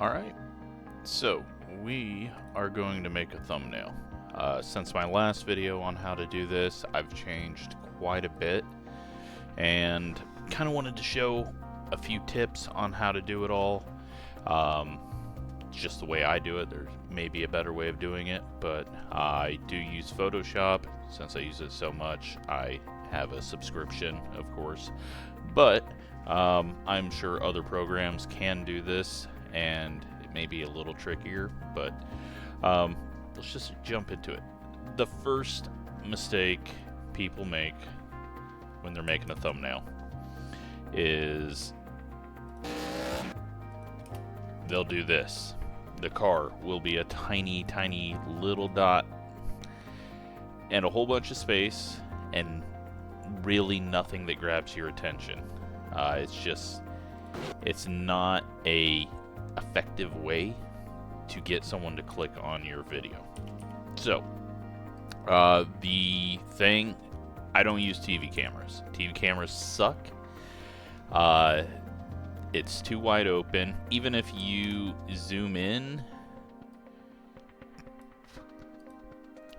Alright, so we are going to make a thumbnail. Since my last video on how to do this, I've changed quite a bit and kind of wanted to show a few tips on how to do it all. Just the way I do it. There may be a better way of doing it, but I do use Photoshop. Since I use it so much, I have a subscription, of course, but I'm sure other programs can do this, and it may be a little trickier, but let's just jump into it. The first mistake people make when they're making a thumbnail is they'll do this. The car will be a tiny, tiny little dot and a whole bunch of space and really nothing that grabs your attention. It's not a effective way to get someone to click on your video. So the thing, I don't use TV cameras. TV cameras suck. It's too wide open. Even if you zoom in,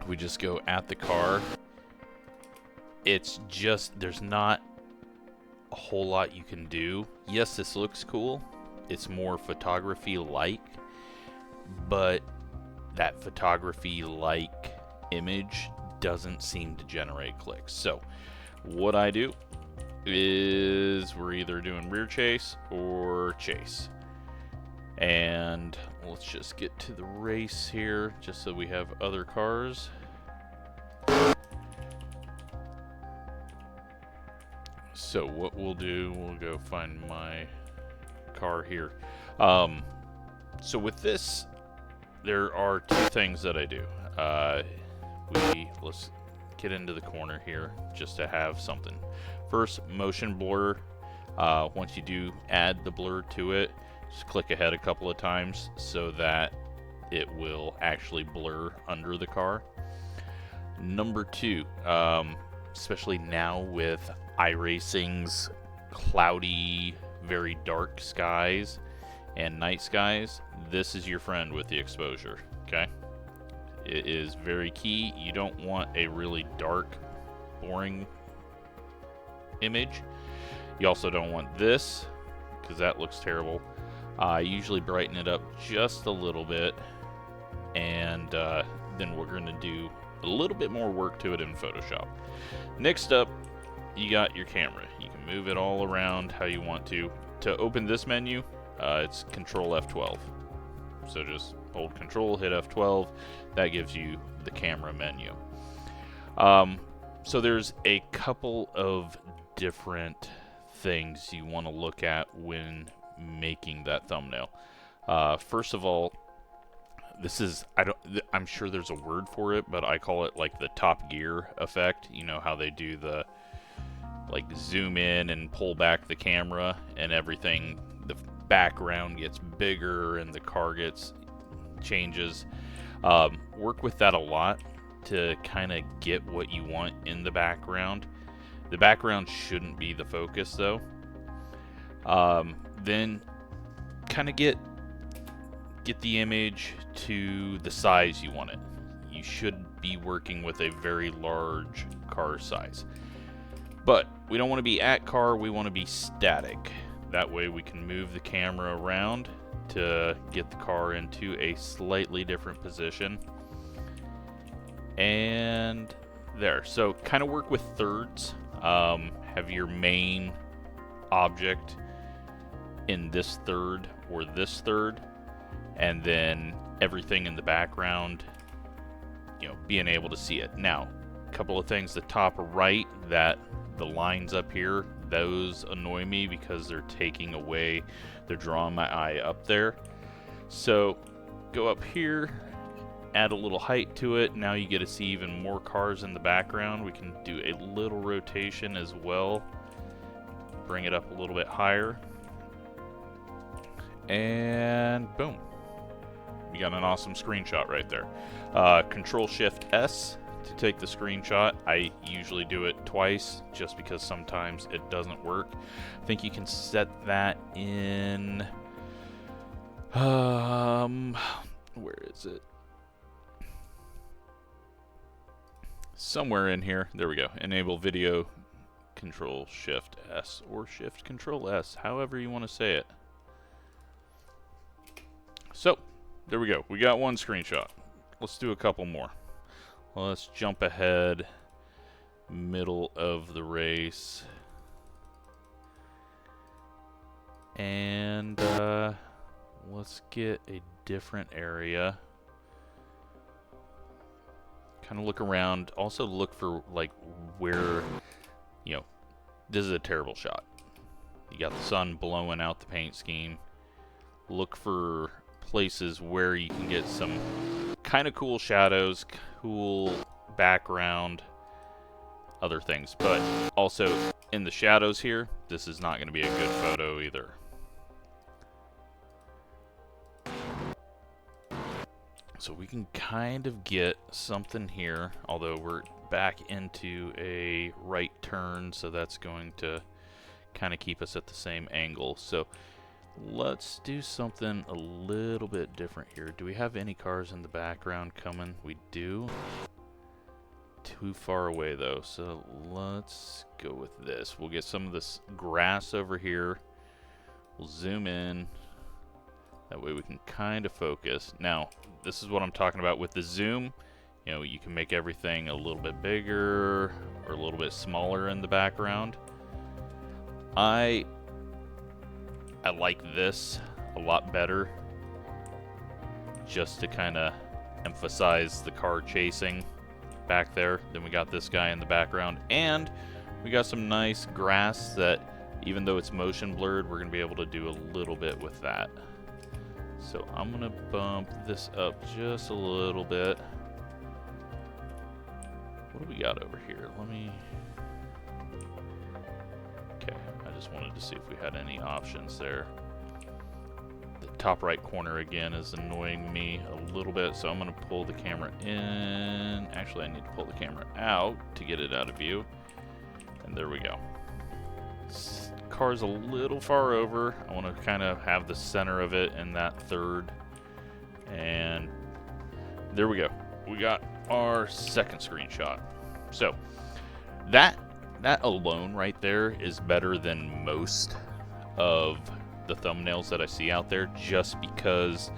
we just go at the car, it's just, there's not a whole lot you can do. Yes, this looks cool. It's more photography-like, but that photography-like image doesn't seem to generate clicks. So what I do is we're either doing rear chase or chase. And let's just get to the race here, just so we have other cars. So what we'll do, we'll go find my car here. So with this, there are two things that I do. Let's get into the corner here just to have something. First, motion blur. Once you do add the blur to it, just click ahead a couple of times so that it will actually blur under the car. Number two, especially now with iRacing's cloudy, very dark skies and night skies, this is your friend with the exposure, okay? It is very key. You don't want a really dark, boring image. You also don't want this, because that looks terrible. I usually brighten it up just a little bit, and then we're going to do a little bit more work to it in Photoshop. Next up, you got your camera. You can move it all around how you want to. To open this menu, it's Control F12. So just hold Control, hit F12. That gives you the camera menu. So there's a couple of different things you want to look at when making that thumbnail. First of all, this is, I'm sure there's a word for it, but I call it like the Top Gear effect. You know how they do the like zoom in and pull back the camera and everything, the background gets bigger and the car changes. Work with that a lot to kind of get what you want in the background. The background shouldn't be the focus though. Then kind of get the image to the size you want it. You should be working with a very large car size. But we don't want to be at car, we want to be static. That way we can move the camera around to get the car into a slightly different position. And there. So kind of work with thirds. Have your main object in this third or this third, and then everything in the background, you know, being able to see it. Now, a couple of things, the top right, that the lines up here, those annoy me because they're taking away, they're drawing my eye up there. So go up here, add a little height to it. Now you get to see even more cars in the background. We can do a little rotation as well. Bring it up a little bit higher. And boom. We got an awesome screenshot right there. Control Shift S to take the screenshot. I usually do it twice just because sometimes it doesn't work. I think you can set that in Where is it? Somewhere in here. There we go. Enable video control shift S or shift control S, however you want to say it. So, there we go. We got one screenshot. Let's do a couple more. Well, let's jump ahead. Middle of the race. And let's get a different area. Kind of look around. Also look for like where, you know, this is a terrible shot. You got the sun blowing out the paint scheme. Look for places where you can get some kind of cool shadows, cool background, other things. But also in the shadows here, this is not going to be a good photo either. So we can kind of get something here, although we're back into a right turn, so that's going to kind of keep us at the same angle. So let's do something a little bit different here. Do we have any cars in the background coming? We do. Too far away though, so let's go with this. We'll get some of this grass over here. We'll zoom in. That way we can kind of focus. Now, this is what I'm talking about with the zoom. You know, you can make everything a little bit bigger or a little bit smaller in the background. I like this a lot better, just to kind of emphasize the car chasing back there. Then we got this guy in the background, and we got some nice grass that, even though it's motion blurred, we're going to be able to do a little bit with that. So I'm going to bump this up just a little bit. What do we got over here? Let me... Okay, I just wanted to see if we had any options there. The top right corner again is annoying me a little bit, so I'm going to pull the camera in. Actually, I need to pull the camera out to get it out of view. And there we go. This car's a little far over. I want to kind of have the center of it in that third. And there we go. We got our second screenshot. So that alone right there is better than most of the thumbnails that I see out there, just because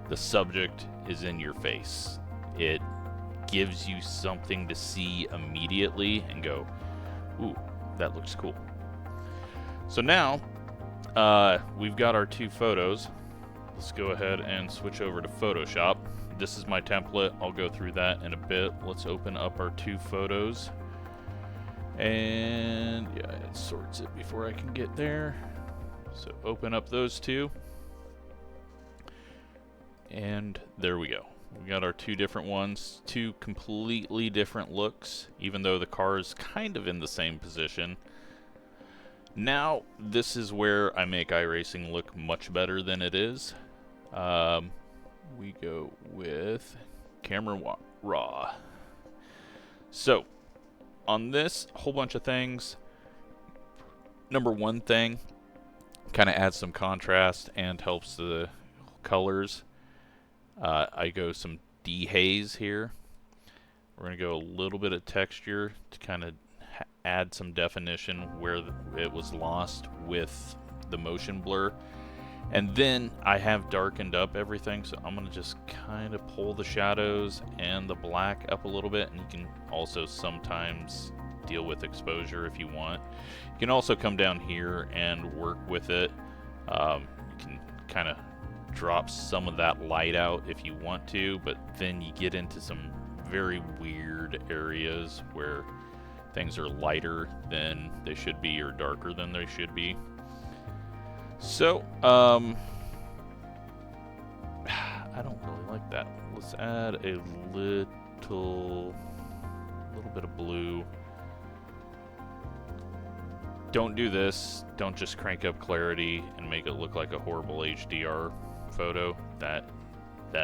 the subject is in your face. It gives you something to see immediately and go, ooh, that looks cool. So now we've got our two photos. Let's go ahead and switch over to Photoshop. This is my template. I'll go through that in a bit. Let's open up our two photos. And yeah, it sorts it before I can get there. So open up those two. And there we go. We got our two different ones, two completely different looks, even though the car is kind of in the same position. Now, this is where I make iRacing look much better than it is. We go with camera raw. So, on this whole bunch of things, number one thing, kind of adds some contrast and helps the colors. I go some dehaze here. We're going to go a little bit of texture to kind of add some definition where it was lost with the motion blur. And then I have darkened up everything, so I'm going to just kind of pull the shadows and the black up a little bit. And you can also sometimes deal with exposure if you want. You can also come down here and work with it. You can kind of drop some of that light out if you want to, but then you get into some very weird areas where things are lighter than they should be or darker than they should be. So, I don't really like that. Let's add a little bit of blue. Don't do this. Don't just crank up clarity and make it look like a horrible HDR photo. That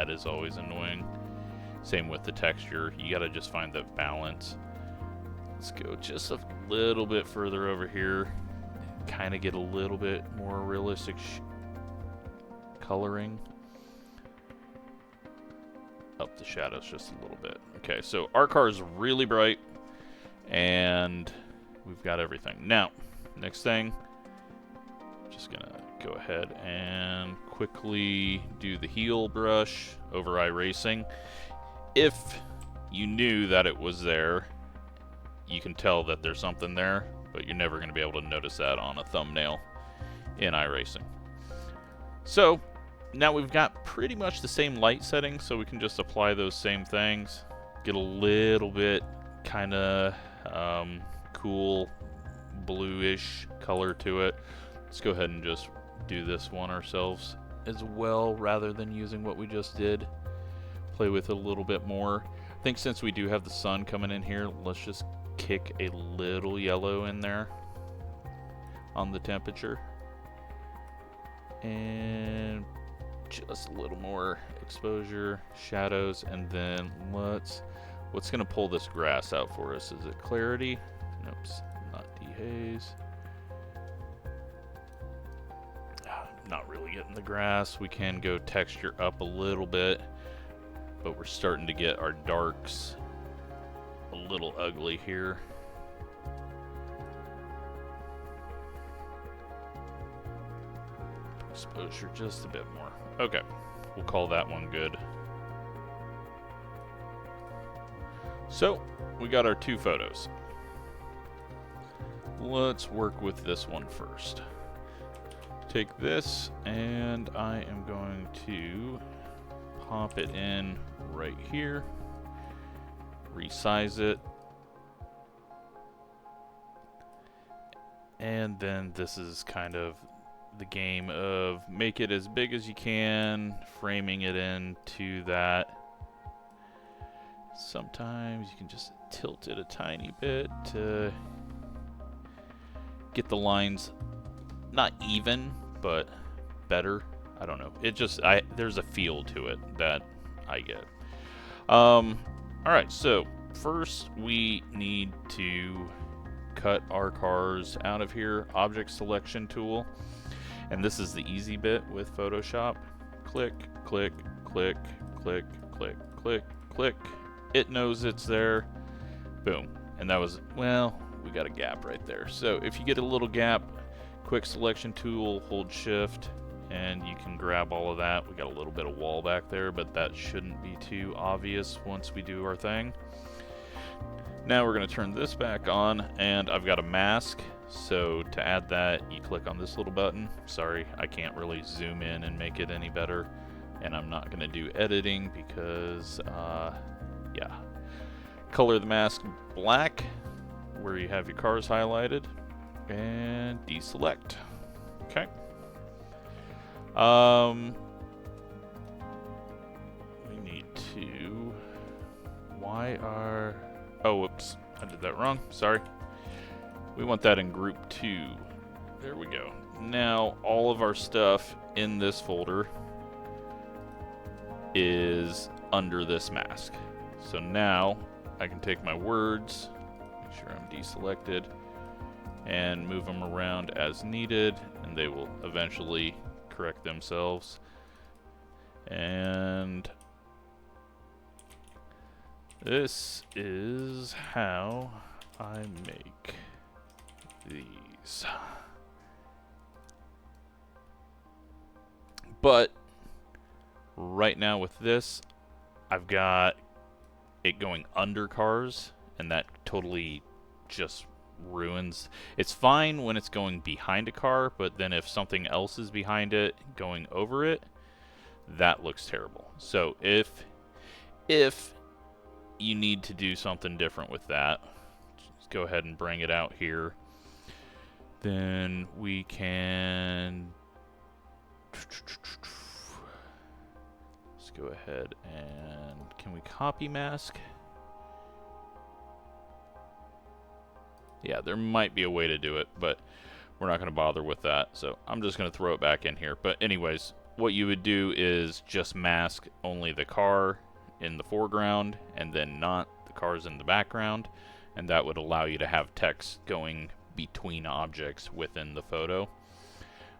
is always annoying. Same with the texture. You gotta just find the balance. Let's go just a little bit further over here. Kind of get a little bit more realistic coloring. up the shadows just a little bit. Okay, so our car is really bright, and we've got everything. Now, next thing, just gonna go ahead and quickly do the heel brush over iRacing. If you knew that it was there, you can tell that there's something there, but you're never going to be able to notice that on a thumbnail in iRacing. So now we've got pretty much the same light settings, so we can just apply those same things, get a little bit kind of cool bluish color to it. Let's go ahead and just do this one ourselves as well, rather than using what we just did. Play with it a little bit more. I think since we do have the sun coming in here, let's just kick a little yellow in there on the temperature. And just a little more exposure, shadows, and then what's gonna pull this grass out for us? Is it clarity? Nope, not dehaze. Not really getting the grass. We can go texture up a little bit, but we're starting to get our darks a little ugly here. Exposure just a bit more. Okay, we'll call that one good. So, we got our two photos. Let's work with this one first. Take this, and I am going to pop it in right here, resize it, and then this is kind of the game of make it as big as you can, framing it into that. Sometimes you can just tilt it a tiny bit to get the lines not even, but better. I don't know. It just, there's a feel to it that I get. Alright, so first we need to cut our cars out of here. Object selection tool. And this is the easy bit with Photoshop. Click, click, click, click, click, click, click. It knows it's there. Boom. And that was, well, we got a gap right there. So if you get a little gap, quick selection tool, hold shift, and you can grab all of that. We got a little bit of wall back there, but that shouldn't be too obvious once we do our thing. Now we're going to turn this back on, and I've got a mask. So to add that, you click on this little button. Sorry, I can't really zoom in and make it any better. And I'm not going to do editing because, yeah. Color the mask black, where you have your cars highlighted, and deselect. Okay. We need to, oh, whoops, I did that wrong, sorry. We want that in group 2. There we go. Now, all of our stuff in this folder is under this mask. So now, I can take my words, make sure I'm deselected, and move them around as needed, and they will eventually correct themselves. And this is how I make these. But right now with this, I've got it going under cars, and that totally just ruins. It's fine when it's going behind a car, but then if something else is behind it going over it, that looks terrible. So if you need to do something different with that, just go ahead and bring it out here. Then we can, let's go ahead and, can we copy mask? Yeah, there might be a way to do it, but we're not going to bother with that. So I'm just going to throw it back in here. But anyways, what you would do is just mask only the car in the foreground and then not the cars in the background. And that would allow you to have text going between objects within the photo.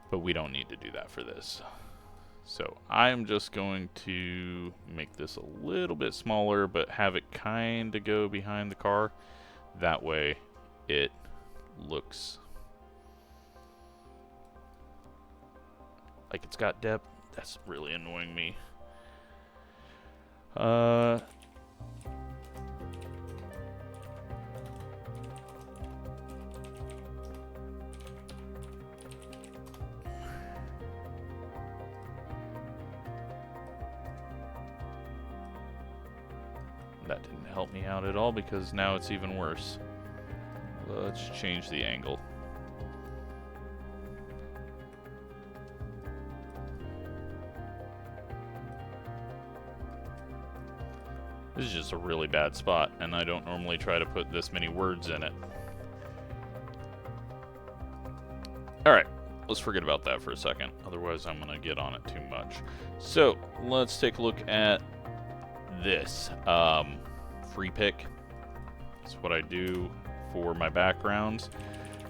But we don't need to do that for this. So I'm just going to make this a little bit smaller, but have it kind of go behind the car. That way it looks like it's got depth. That's really annoying me. That didn't help me out at all because now it's even worse. Let's change the angle. This is just a really bad spot, and I don't normally try to put this many words in it. Alright, let's forget about that for a second. Otherwise, I'm going to get on it too much. So, let's take a look at this. Free pick. That's what I do for my backgrounds.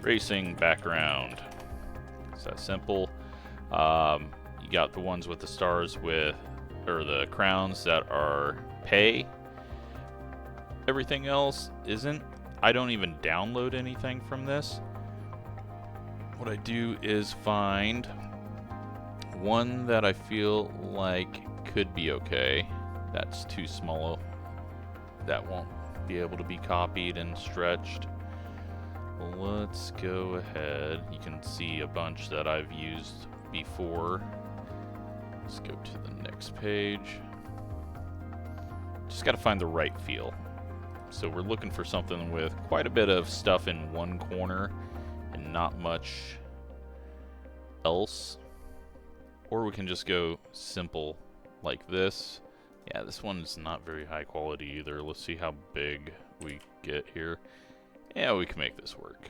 Racing background. It's that simple. You got the ones with the stars with, or the crowns that are pay. Everything else isn't. I don't even download anything from this. What I do is find one that I feel like could be okay. That's too small. That won't be able to be copied and stretched. Let's go ahead. You can see a bunch that I've used before. Let's go to the next page. Just got to find the right feel. So we're looking for something with quite a bit of stuff in one corner and not much else. Or we can just go simple like this. Yeah, this one's not very high quality either. Let's see how big we get here. Yeah, we can make this work.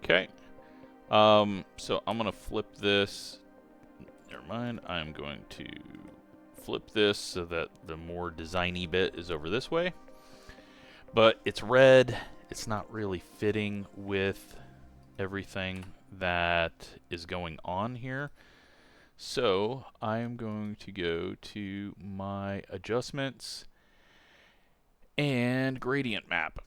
Okay. So I'm gonna flip this. Never mind. I'm going to flip this so that the more designy bit is over this way. But it's red. It's not really fitting with everything that is going on here. So I'm going to go to my adjustments and gradient map.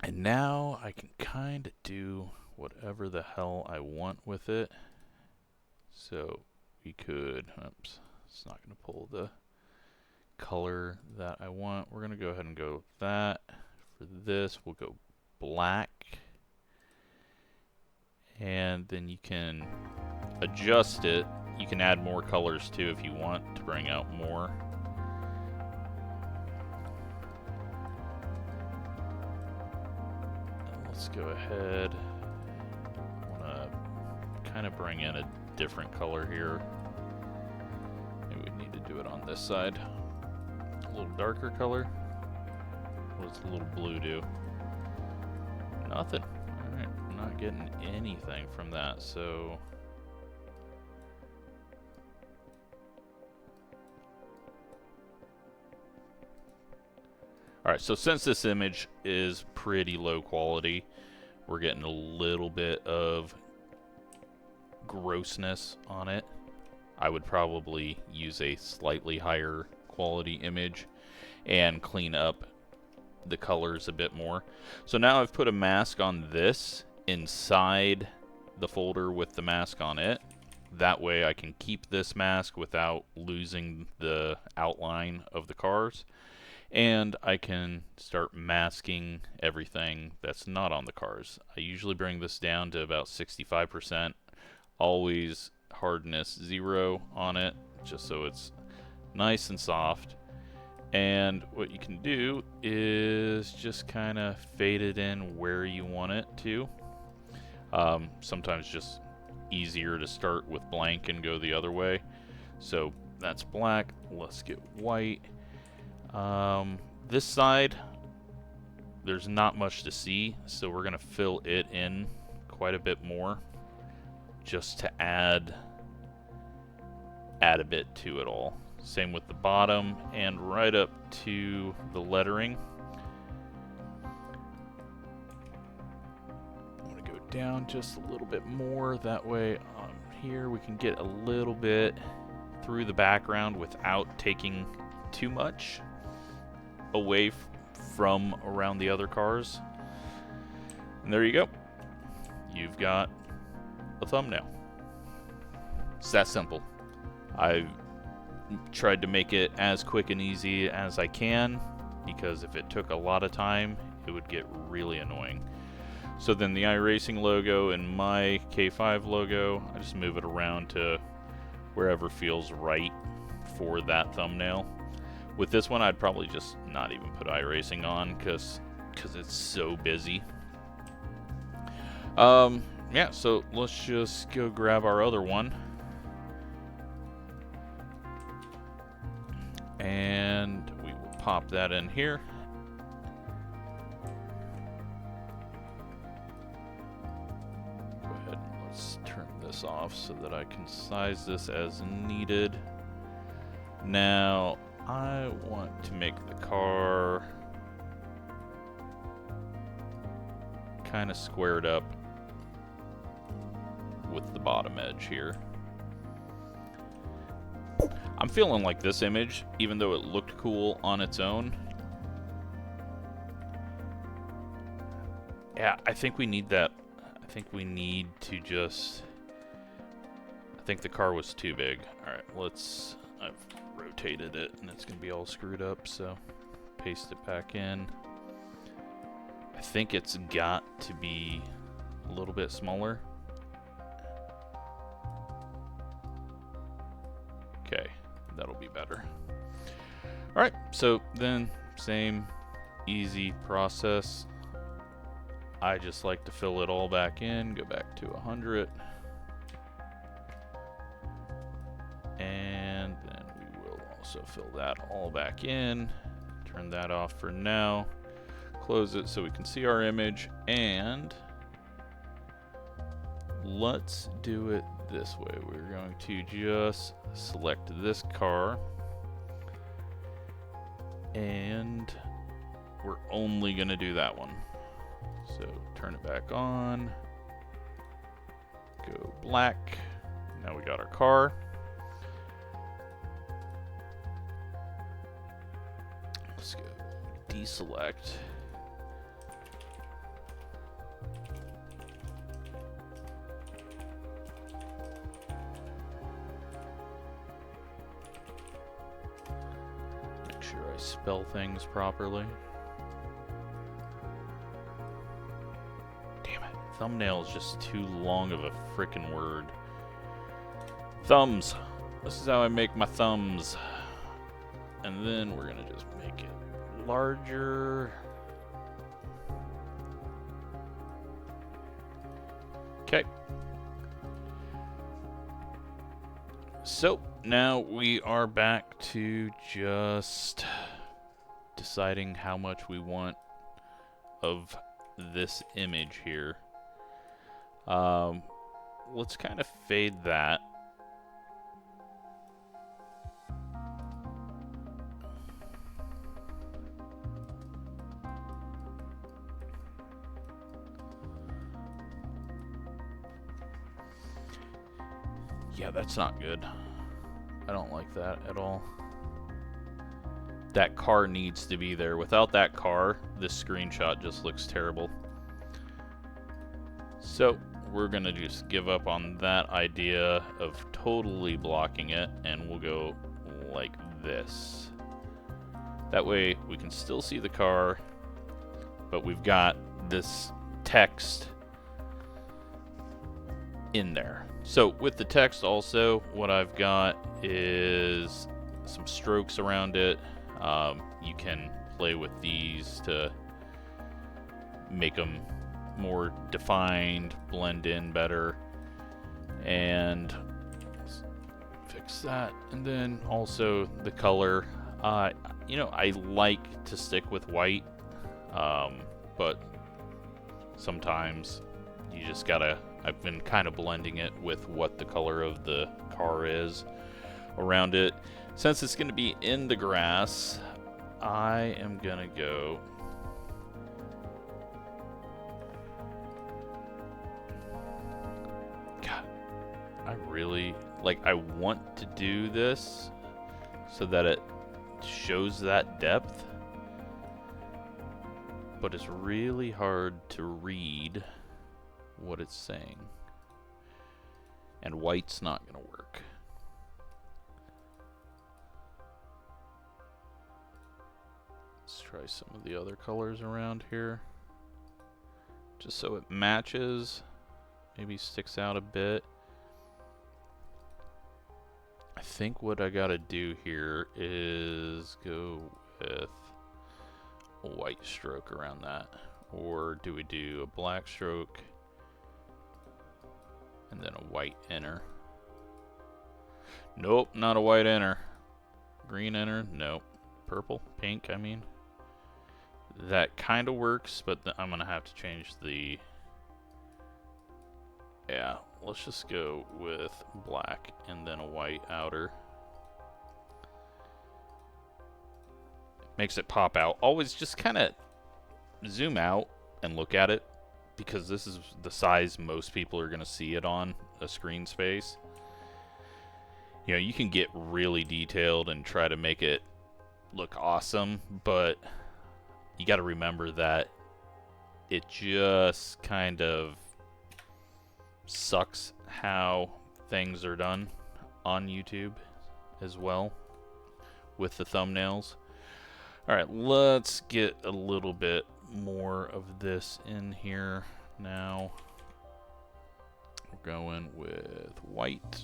And now I can kind of do whatever the hell I want with it. So we could, oops, it's not going to pull the color that I want. We're going to go ahead and go with that. For this, we'll go black. And then you can adjust it. You can add more colors too if you want to bring out more. And let's go ahead. I want to kind of bring in a different color here. Maybe we need to do it on this side. A little darker color. What does a little blue do? Nothing. Alright, I'm not getting anything from that, so alright, so since this image is pretty low quality, we're getting a little bit of grossness on it. I would probably use a slightly higher quality image and clean up the colors a bit more. So now I've put a mask on this inside the folder with the mask on it. That way I can keep this mask without losing the outline of the cars. And I can start masking everything that's not on the cars. I usually bring this down to about 65%. Always hardness 0 on it, just so it's nice and soft. And what you can do is just kind of fade it in where you want it to. Sometimes just easier to start with blank and go the other way. So that's black. Let's get white. This side, there's not much to see, so we're going to fill it in quite a bit more just to add a bit to it all. Same with the bottom and right up to the lettering. I'm going to go down just a little bit more. That way here we can get a little bit through the background without taking too much away from around the other cars. And there you go. You've got a thumbnail. It's that simple. I've tried to make it as quick and easy as I can, because if it took a lot of time, it would get really annoying. So then the iRacing logo and my K5 logo, I just move it around to wherever feels right for that thumbnail. With this one, I'd probably just not even put iRacing on because it's so busy. Yeah, so let's just go grab our other one. And we will pop that in here. Go ahead and let's turn this off so that I can size this as needed. Now, I want to make the car kind of squared up with the bottom edge here. I'm feeling like this image, even though it looked cool on its own, yeah, I think we need that. I think we need to just, I think the car was too big. Alright, I've rotated it and it's gonna be all screwed up, so paste it back in. I think it's got to be a little bit smaller. Okay, that'll be better. Alright, so then same easy process. I just like to fill it all back in, go back to 100. And then we will also fill that all back in. Turn that off for now. Close it so we can see our image, and let's do it this way. We're going to just select this car, and we're only going to do that one. So turn it back on, go black. Now we got our car. Let's go deselect. Make sure I spell things properly. Damn it, thumbnail is just too long of a frickin' word. Thumbs. This is how I make my thumbs. And then we're gonna just make it larger. Okay. So now we are back to just deciding how much we want of this image here. Let's kind of fade that. Yeah, that's not good. I don't like that at all. That car needs to be there. Without that car, this screenshot just looks terrible. So we're gonna just give up on that idea of totally blocking it, and we'll go like this. That way we can still see the car, but we've got this text in there. So with the text also, what I've got is some strokes around it. You can play with these to make them more defined, blend in better, and fix that. And then also the color. You know, I like to stick with white, but sometimes you just gotta, I've been kind of blending it with what the color of the car is around it. Since it's going to be in the grass, I am going to go I really, like, I want to do this so that it shows that depth, but it's really hard to read what it's saying. And white's not gonna work. Let's try some of the other colors around here, just so it matches, maybe sticks out a bit. I think what I gotta do here is go with a white stroke around that. Or do we do a black stroke and then a white inner? Nope, not a white inner. Green inner? Nope. Purple? Pink, I mean. That kind of works, but I'm gonna have to change the... Yeah, let's just go with black and then a white outer. Makes it pop out. Always just kind of zoom out and look at it, because this is the size most people are going to see it on a screen space. You know, you can get really detailed and try to make it look awesome, but you got to remember that it just kind of sucks how things are done on YouTube as well with the thumbnails. Alright, let's get a little bit more of this in here now. We're going with white.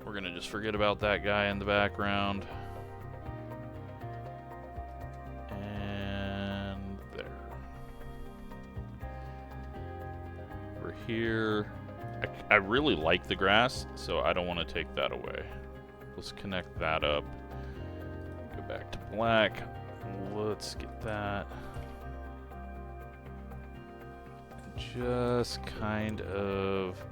We're gonna just forget about that guy in the background. And there. We're here. I really like the grass, so I don't want to take that away. Let's connect that up. Go back to black. Let's get that. Just kind of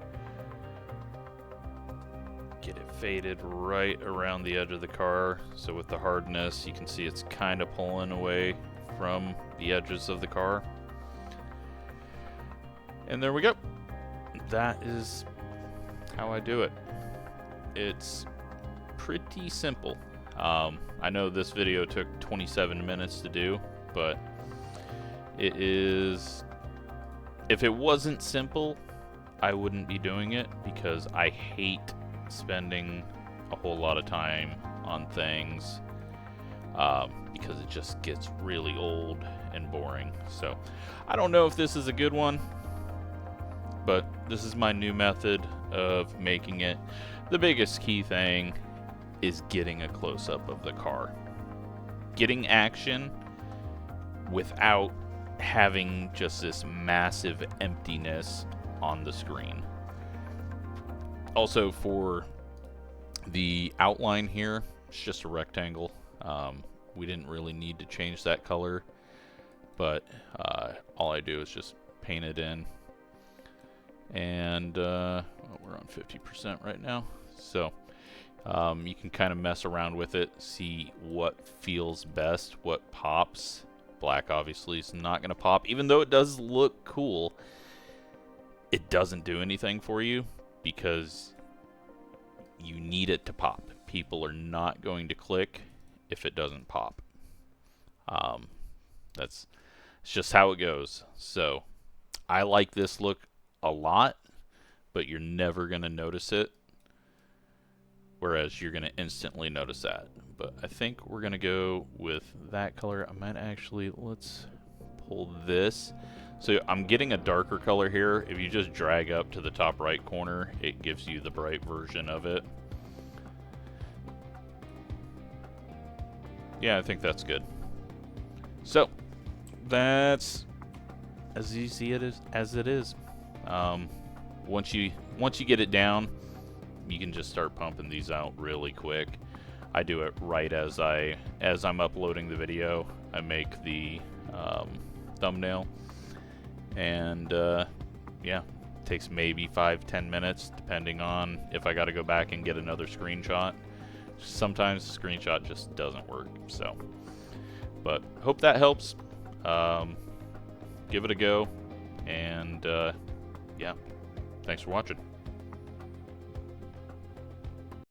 get it faded right around the edge of the car. So with the hardness, you can see it's kind of pulling away from the edges of the car. And there we go. That is how I do it. It's pretty simple. I know this video took 27 minutes to do, but it is... If it wasn't simple, I wouldn't be doing it, because I hate spending a whole lot of time on things, because it just gets really old and boring. So I don't know if this is a good one, but this is my new method of making it. The biggest key thing is getting a close-up of the car. Getting action without having just this massive emptiness on the screen. Also, for the outline here, it's just a rectangle. We didn't really need to change that color, but all I do is just paint it in. And well, we're on 50% right now, so you can kind of mess around with it, see what feels best, what pops. Black obviously is not going to pop, even though it does look cool. It doesn't do anything for you, because you need it to pop. People are not going to click if it doesn't pop. It's just how it goes. So I like this look a lot, but you're never going to notice it, whereas you're going to instantly notice that. But I think we're going to go with that color. I might actually, let's pull this. So I'm getting a darker color here. If you just drag up to the top right corner, it gives you the bright version of it. Yeah, I think that's good. So that's as easy as it is. Once you get it down, you can just start pumping these out really quick. I do it right as I'm uploading the video. I make the thumbnail, and yeah, it takes maybe 5-10 minutes, depending on if I got to go back and get another screenshot. Sometimes the screenshot just doesn't work. So, but hope that helps. give it a go, and yeah, thanks for watching.